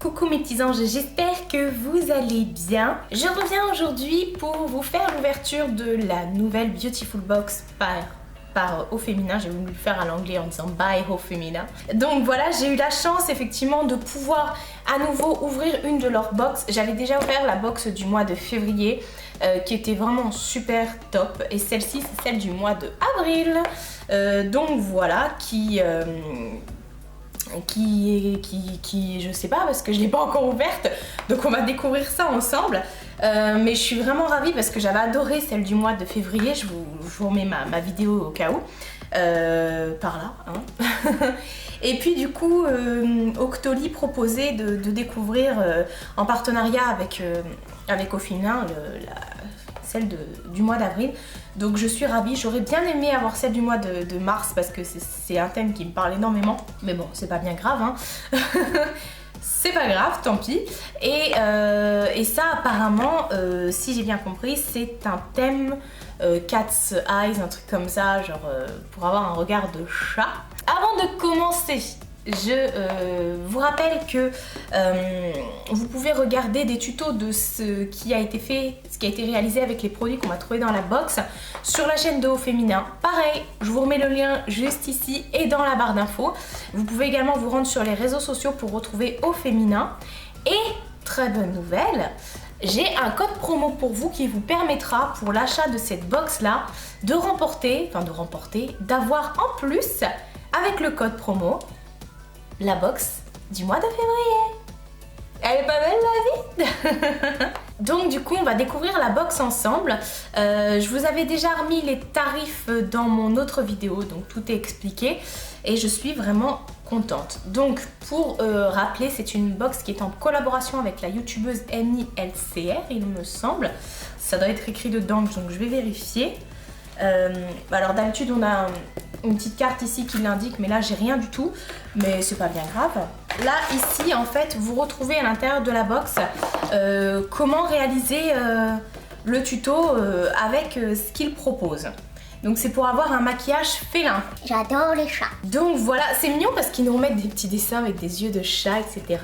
Coucou mes petits anges, j'espère que vous allez bien. Je reviens aujourd'hui pour vous faire l'ouverture de la nouvelle Beautiful Box par Au Féminin. J'ai voulu le faire à l'anglais en disant by Au Féminin. Donc voilà, j'ai eu la chance effectivement de pouvoir à nouveau ouvrir une de leurs box. J'avais déjà ouvert la box du mois de février qui était vraiment super top. Et celle-ci, c'est celle du mois de avril. Donc voilà, qui je sais pas parce que je l'ai pas encore ouverte, donc on va découvrir ça ensemble. Mais je suis vraiment ravie parce que j'avais adoré celle du mois de février. Je vous remets ma vidéo au cas où par là hein. Et puis du coup Octoly proposait de découvrir en partenariat avec Au Féminin celle du mois d'avril. Donc je suis ravie, j'aurais bien aimé avoir celle du mois de mars parce que c'est un thème qui me parle énormément. Mais bon, c'est pas bien grave hein. C'est pas grave, tant pis. Et ça apparemment, si j'ai bien compris, c'est un thème Cat's Eyes, un truc comme ça, genre pour avoir un regard de chat. Avant de commencer, je vous rappelle que vous pouvez regarder des tutos de ce qui a été fait, ce qui a été réalisé avec les produits qu'on va trouver dans la box sur la chaîne de Au Féminin. Pareil, je vous remets le lien juste ici et dans la barre d'infos. Vous pouvez également vous rendre sur les réseaux sociaux pour retrouver Au Féminin. Et très bonne nouvelle, j'ai un code promo pour vous qui vous permettra pour l'achat de cette box là d'avoir en plus avec le code promo la box du mois de février. Elle est pas belle la vie. Donc du coup on va découvrir la box ensemble. Je vous avais déjà remis les tarifs dans mon autre vidéo, donc tout est expliqué et je suis vraiment contente. Donc pour rappeler, c'est une box qui est en collaboration avec la youtubeuse MILCR il me semble. Ça doit être écrit dedans donc je vais vérifier. Alors d'habitude on a une petite carte ici qui l'indique, mais là j'ai rien du tout, mais c'est pas bien grave. Là ici en fait vous retrouvez à l'intérieur de la box comment réaliser le tuto avec ce qu'il propose. Donc c'est pour avoir un maquillage félin. J'adore les chats. Donc voilà, c'est mignon parce qu'ils nous remettent des petits dessins avec des yeux de chat, etc.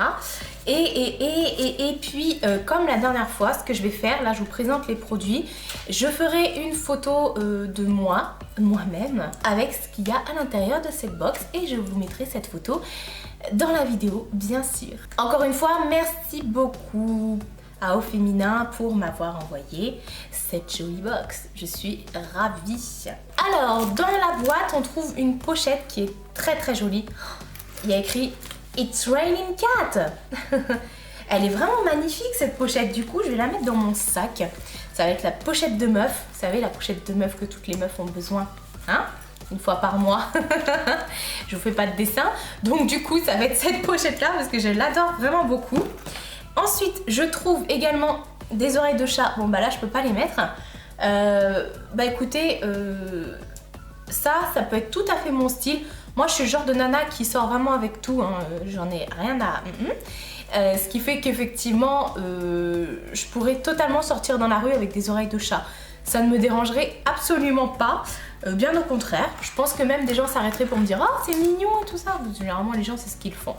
Et puis, comme la dernière fois, ce que je vais faire, là je vous présente les produits, je ferai une photo de moi-même, avec ce qu'il y a à l'intérieur de cette box et je vous mettrai cette photo dans la vidéo, bien sûr. Encore une fois, merci beaucoup à Au Féminin pour m'avoir envoyé cette jolie box. Je suis ravie. Alors, dans la boîte, on trouve une pochette qui est très très jolie. Il y a écrit It's Raining Cat. Elle est vraiment magnifique cette pochette. Du coup, je vais la mettre dans mon sac. Ça va être la pochette de meuf. Vous savez, la pochette de meuf que toutes les meufs ont besoin. Hein? Une fois par mois. Je vous fais pas de dessin. Donc du coup, ça va être cette pochette là parce que je l'adore vraiment beaucoup. Ensuite, je trouve également des oreilles de chat. Bon bah là, je peux pas les mettre. Bah écoutez, ça peut être tout à fait mon style. Moi, je suis le genre de nana qui sort vraiment avec tout. Hein. J'en ai rien à... ce qui fait qu'effectivement, je pourrais totalement sortir dans la rue avec des oreilles de chat. Ça ne me dérangerait absolument pas. Bien au contraire. Je pense que même des gens s'arrêteraient pour me dire « Oh, c'est mignon et tout ça ». Généralement, les gens, c'est ce qu'ils font.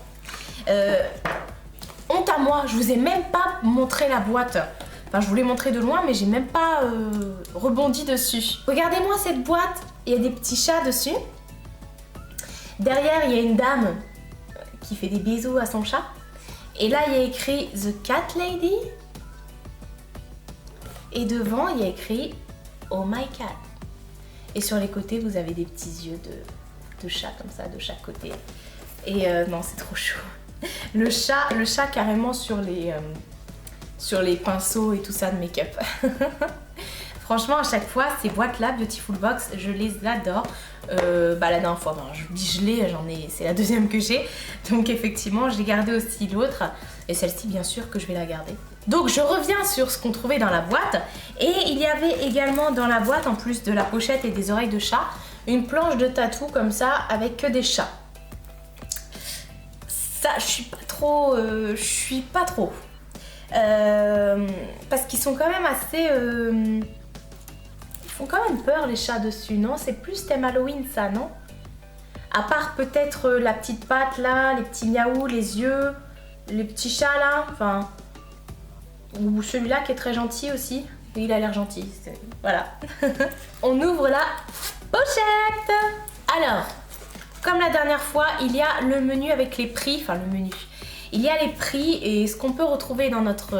Honte à moi, je vous ai même pas montré la boîte. Enfin, je vous l'ai montré de loin, mais j'ai même pas rebondi dessus. Regardez-moi cette boîte, il y a des petits chats dessus. Derrière, il y a une dame qui fait des bisous à son chat. Et là, il y a écrit The Cat Lady. Et devant, il y a écrit Oh My Cat. Et sur les côtés, vous avez des petits yeux de chat comme ça, de chaque côté. Et non, c'est trop chaud. Le chat carrément sur les pinceaux et tout ça de make-up. Franchement, à chaque fois, ces boîtes-là, Beautiful Box, je les adore. La dernière fois, je dis je l'ai, c'est la deuxième que j'ai. Donc effectivement, j'ai gardé aussi l'autre. Et celle-ci, bien sûr que je vais la garder. Donc je reviens sur ce qu'on trouvait dans la boîte. Et il y avait également dans la boîte, en plus de la pochette et des oreilles de chat, une planche de tatou comme ça, avec que des chats. Ça, je suis pas trop. Parce qu'ils sont quand même assez... Ils font quand même peur les chats dessus, non? C'est plus thème Halloween ça, non? À part peut-être la petite patte là, les petits miaou, les yeux. les petits chats là, enfin, ou celui-là qui est très gentil aussi. Il a l'air gentil, voilà. On ouvre la pochette. Alors, comme la dernière fois, il y a le menu avec les prix, enfin le menu. Il y a les prix et ce qu'on peut retrouver dans notre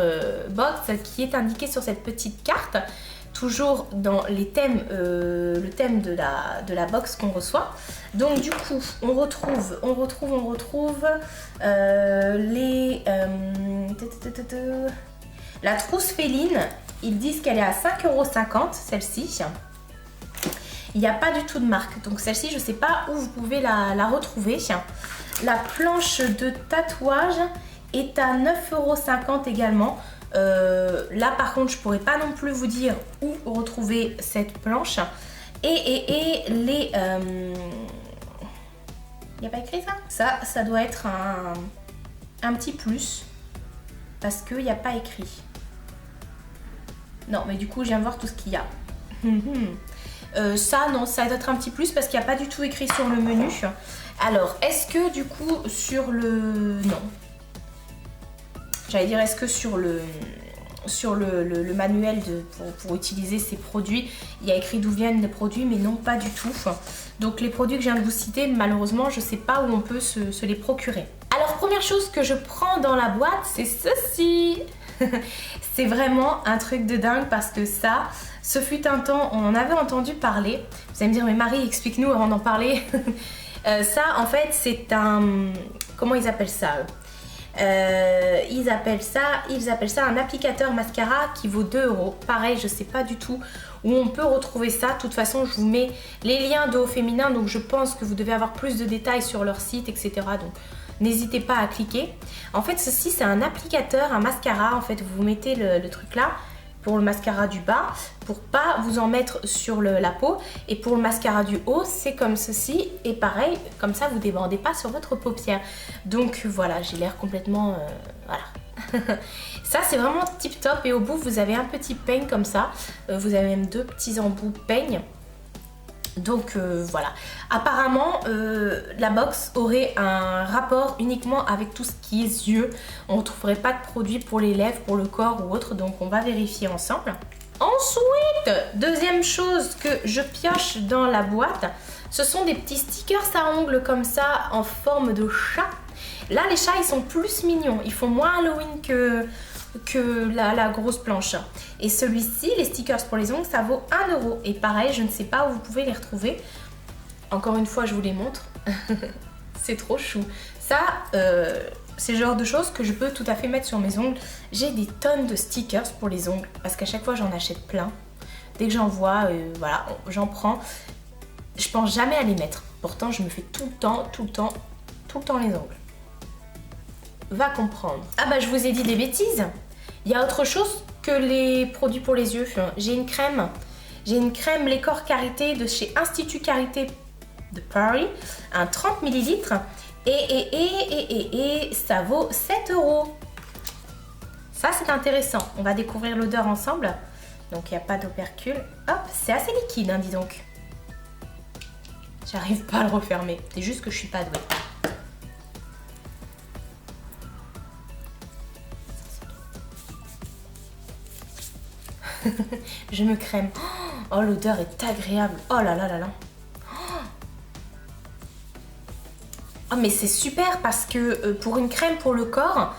box qui est indiqué sur cette petite carte, toujours dans les thèmes, le thème de la box qu'on reçoit. Donc du coup, on retrouve la trousse féline. Ils disent qu'elle est à 5,50 € celle-ci. Il n'y a pas du tout de marque, donc celle-ci je ne sais pas où vous pouvez la retrouver. La planche de tatouage est à 9,50 € également. Là par contre je pourrais pas non plus vous dire où retrouver cette planche. Et les... Il n'y a pas écrit ça? Ça doit être un petit plus. Parce qu'il n'y a pas écrit. Non mais du coup je viens de voir tout ce qu'il y a. Ça non, ça doit être un petit plus parce qu'il n'y a pas du tout écrit sur le menu. Alors est-ce que du coup sur le... Non. J'allais dire est-ce que sur le manuel pour utiliser ces produits, il y a écrit d'où viennent les produits, mais non pas du tout. Donc les produits que je viens de vous citer, malheureusement je ne sais pas où on peut se les procurer. Alors première chose que je prends dans la boîte, c'est ceci. C'est vraiment un truc de dingue parce que ça, ce fut un temps, on en avait entendu parler. Vous allez me dire mais Marie explique-nous avant d'en parler. Ça en fait c'est un... Comment ils appellent ça ils appellent ça un applicateur mascara qui vaut 2 €. Pareil, je sais pas du tout où on peut retrouver ça. De toute façon, je vous mets les liens de Au Féminin, donc je pense que vous devez avoir plus de détails sur leur site, etc. Donc n'hésitez pas à cliquer. En fait, ceci c'est un applicateur, un mascara. En fait, vous mettez le truc là pour le mascara du bas, pour pas vous en mettre sur la peau. Et pour le mascara du haut, c'est comme ceci. Et pareil, comme ça, vous ne débordez pas sur votre paupière. Donc voilà, j'ai l'air complètement... voilà. Ça, c'est vraiment tip top. Et au bout, vous avez un petit peigne comme ça. Vous avez même 2 petits embouts peigne. Donc voilà. Apparemment, la box aurait un rapport uniquement avec tout ce qui est yeux. On ne trouverait pas de produits pour les lèvres, pour le corps ou autre. Donc on va vérifier ensemble. Ensuite, deuxième chose que je pioche dans la boîte, ce sont des petits stickers à ongles comme ça en forme de chat. Là, les chats, ils sont plus mignons. Ils font moins Halloween que la grosse planche. Et celui-ci, les stickers pour les ongles, ça vaut 1 €. Et pareil, je ne sais pas où vous pouvez les retrouver. Encore une fois, je vous les montre. C'est trop chou. Ça, c'est le genre de choses que je peux tout à fait mettre sur mes ongles. J'ai des tonnes de stickers pour les ongles parce qu'à chaque fois, j'en achète plein. Dès que j'en vois, voilà, j'en prends. Je pense jamais à les mettre. Pourtant, je me fais tout le temps les ongles. Va comprendre. Ah bah je vous ai dit des bêtises. Il y a autre chose que les produits pour les yeux. J'ai une crème. J'ai une crème Les Corps Karité de chez Institut Karité de Paris. Un 30 ml. Et ça vaut 7 €. Ça c'est intéressant. On va découvrir l'odeur ensemble. Donc il n'y a pas d'opercule. Hop, c'est assez liquide, hein, dis donc. J'arrive pas à le refermer. C'est juste que je suis pas douée. Je me crème. Oh, l'odeur est agréable. Oh là là là là. Oh, mais c'est super parce que pour une crème pour le corps,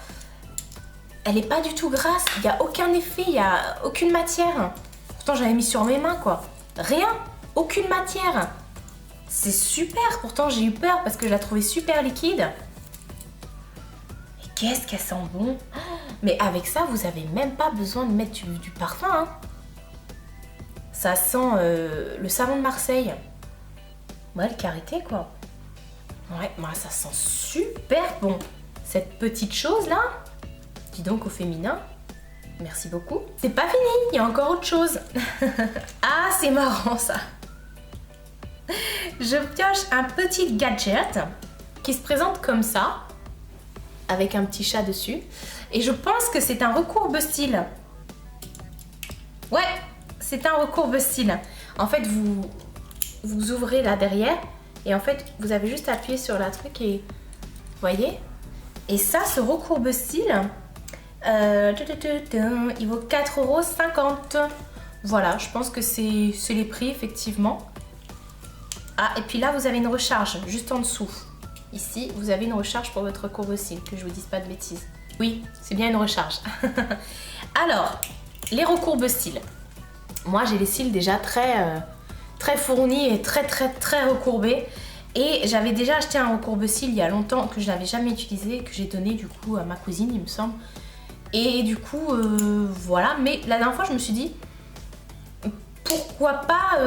elle n'est pas du tout grasse. Il n'y a aucun effet, il n'y a aucune matière. Pourtant, j'avais mis sur mes mains, quoi. Rien. Aucune matière. C'est super. Pourtant, j'ai eu peur parce que je la trouvais super liquide. Et qu'est-ce qu'elle sent bon. Mais avec ça, vous n'avez même pas besoin de mettre du parfum. Hein. Ça sent le savon de Marseille. Ouais, le Karité, quoi. Ouais, moi, ça sent super bon. Cette petite chose-là, dis donc Au Féminin, merci beaucoup. C'est pas fini, il y a encore autre chose. Ah, c'est marrant, ça. Je pioche un petit gadget qui se présente comme ça, avec un petit chat dessus. Et je pense que c'est un recourbe-style. Ouais, c'est un recourbe-style. En fait, vous ouvrez là derrière et en fait, vous avez juste appuyé sur la truc et... Vous voyez? Et ça, ce recourbe-cils, il vaut 4,50 €. Voilà, je pense que c'est les prix effectivement. Ah, et puis là, vous avez une recharge juste en dessous. Ici, vous avez une recharge pour votre courbe-cils, que je vous dise pas de bêtises. Oui, c'est bien une recharge. Alors, les recourbe-cils. Moi, j'ai les cils déjà très fournis et très recourbés. Et j'avais déjà acheté un recourbe-cils il y a longtemps que je n'avais jamais utilisé, que j'ai donné du coup à ma cousine, il me semble. Et du coup, voilà. Mais la dernière fois, je me suis dit, pourquoi pas,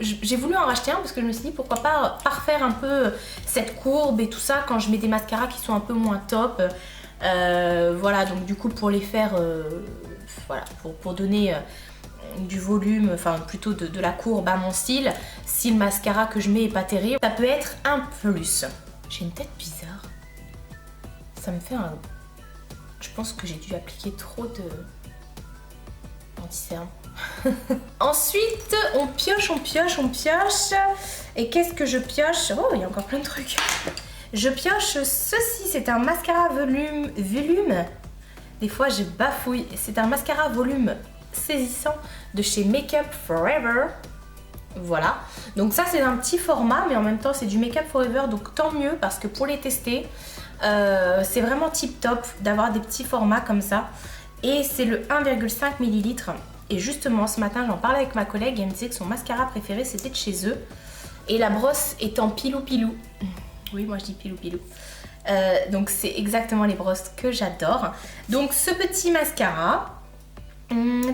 j'ai voulu en racheter un parce que je me suis dit pourquoi pas parfaire un peu cette courbe et tout ça quand je mets des mascaras qui sont un peu moins top. Voilà, donc du coup pour les faire, voilà, pour donner du volume, enfin plutôt de la courbe à mon cil, si le mascara que je mets est pas terrible, ça peut être un plus. J'ai une tête bizarre. Ça me fait un... Je pense que j'ai dû appliquer trop de anti-cerne. Ensuite, on pioche. Et qu'est-ce que je pioche? Oh, il y a encore plein de trucs. Je pioche ceci, c'est un mascara volume. Des fois, je bafouille. C'est un mascara volume saisissant de chez Make Up Forever. Voilà. Donc ça, c'est un petit format, mais en même temps, c'est du Make Up Forever. Donc tant mieux, parce que pour les tester, c'est vraiment tip top d'avoir des petits formats comme ça. Et c'est le 1,5 ml. Et justement, ce matin, j'en parlais avec ma collègue et elle me disait que son mascara préféré, c'était de chez eux. Et la brosse est en pilou-pilou. Oui, moi je dis pilou-pilou. Donc c'est exactement les brosses que j'adore. Donc ce petit mascara, ils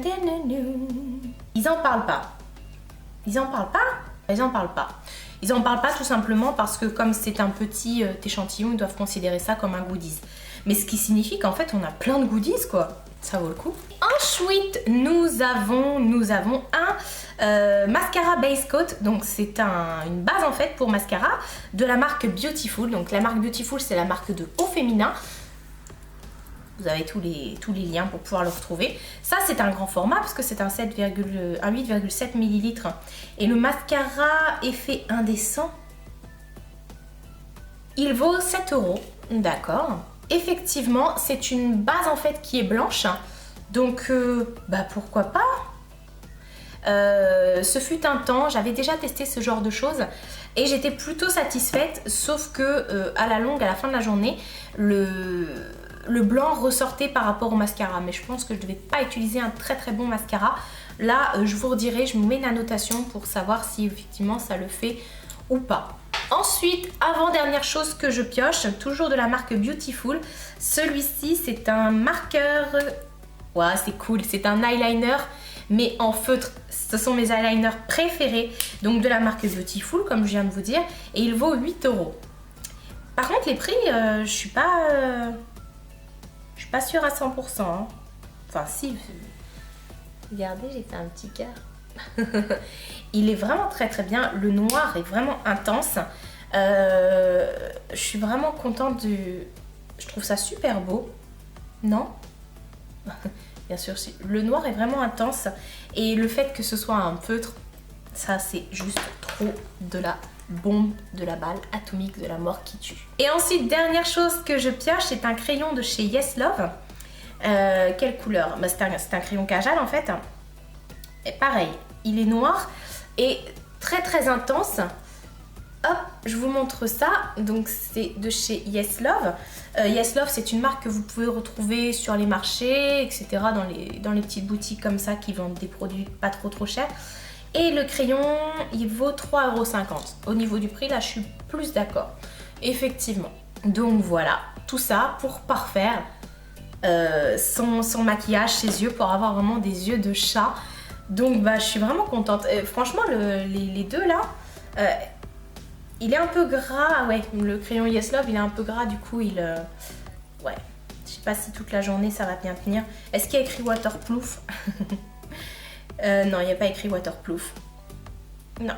en parlent pas. Ils en parlent pas tout simplement parce que comme c'est un petit échantillon, ils doivent considérer ça comme un goodies. Mais ce qui signifie qu'en fait on a plein de goodies quoi. Ça vaut le coup. Ensuite, nous avons un mascara base coat. Donc c'est une base en fait pour mascara de la marque Beautiful. Donc la marque Beautiful, c'est la marque de haut féminin. Vous avez tous les liens pour pouvoir le retrouver. Ça, c'est un grand format parce que c'est un 8,7 ml. Et le mascara effet indécent, il vaut 7 €. D'accord. Effectivement, c'est une base en fait qui est blanche. Donc, bah pourquoi pas. Ce fut un temps, j'avais déjà testé ce genre de choses et j'étais plutôt satisfaite, sauf que à la longue, à la fin de la journée, le blanc ressortait par rapport au mascara. Mais je pense que je ne devais pas utiliser un très bon mascara. Là, je vous redirai, je vous mets une annotation pour savoir si effectivement ça le fait ou pas. Ensuite, avant-dernière chose que je pioche, toujours de la marque Beautiful. Celui-ci, c'est un marqueur... Ouais, c'est cool, c'est un eyeliner, mais en feutre. Ce sont mes eyeliners préférés, donc de la marque Beautiful, comme je viens de vous dire. Et il vaut 8 €. Par contre, les prix, je suis pas sûre à 100%. Hein. Enfin, si. Regardez, j'ai fait un petit cœur. Il est vraiment très bien. Le noir est vraiment intense. Je suis vraiment contente du... Je trouve ça super beau. Non? Bien sûr, le noir est vraiment intense. Et le fait que ce soit un feutre, ça c'est juste trop de la bombe, de la balle atomique, de la mort qui tue. Et ensuite, dernière chose que je pioche, c'est un crayon de chez Yes Love. Quelle couleur? Bah, c'est un crayon Kajal en fait. Et pareil, il est noir et très intense. Hop, je vous montre ça. Donc c'est de chez Yes Love. Yes Love, c'est une marque que vous pouvez retrouver sur les marchés, etc. Dans les petites boutiques comme ça qui vendent des produits pas trop chers. Et le crayon, il vaut 3,50 €. Au niveau du prix, là, je suis plus d'accord. Effectivement. Donc voilà, tout ça pour parfaire son maquillage, ses yeux, pour avoir vraiment des yeux de chat. Donc bah, je suis vraiment contente. Franchement, les deux là, il est un peu gras. Ouais, le crayon Yes Love, il est un peu gras. Du coup, ouais, je sais pas si toute la journée ça va bien tenir. Est-ce qu'il y a écrit waterproof? Non, il n'y a pas écrit waterproof. Non.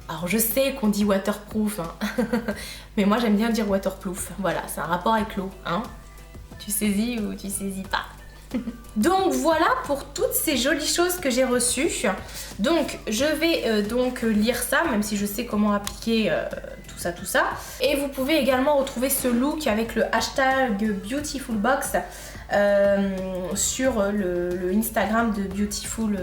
Alors je sais qu'on dit waterproof, hein. Mais moi j'aime bien dire waterproof. Voilà, c'est un rapport avec l'eau, hein. Tu saisis ou tu saisis pas. Donc voilà pour toutes ces jolies choses que j'ai reçues. Donc je vais donc lire ça, même si je sais comment appliquer tout tout ça. Et vous pouvez également retrouver ce look avec le hashtag BeautifulBox sur le Instagram de Beautiful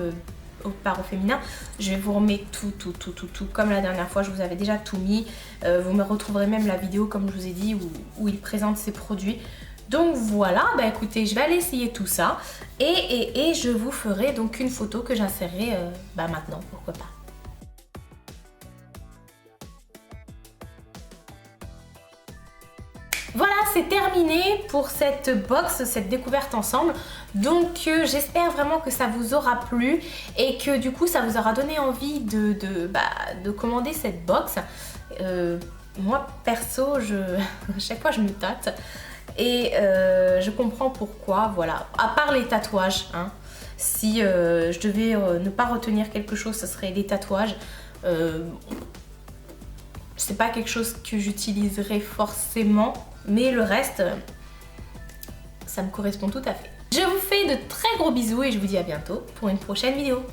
au féminin. Je vais vous remettre tout comme la dernière fois, je vous avais déjà tout mis. Vous me retrouverez même la vidéo comme je vous ai dit où il présente ses produits. Donc voilà, bah écoutez, je vais aller essayer tout ça et je vous ferai donc une photo que j'insérerai maintenant, pourquoi pas. Voilà, c'est terminé pour cette box, cette découverte ensemble. Donc j'espère vraiment que ça vous aura plu et que du coup ça vous aura donné envie de commander cette box. Moi perso, à chaque fois je me tâte et je comprends pourquoi, voilà. À part les tatouages, hein. Si je devais ne pas retenir quelque chose, ce serait les tatouages. C'est pas quelque chose que j'utiliserais forcément, mais le reste, ça me correspond tout à fait. Je vous fais de très gros bisous et je vous dis à bientôt pour une prochaine vidéo.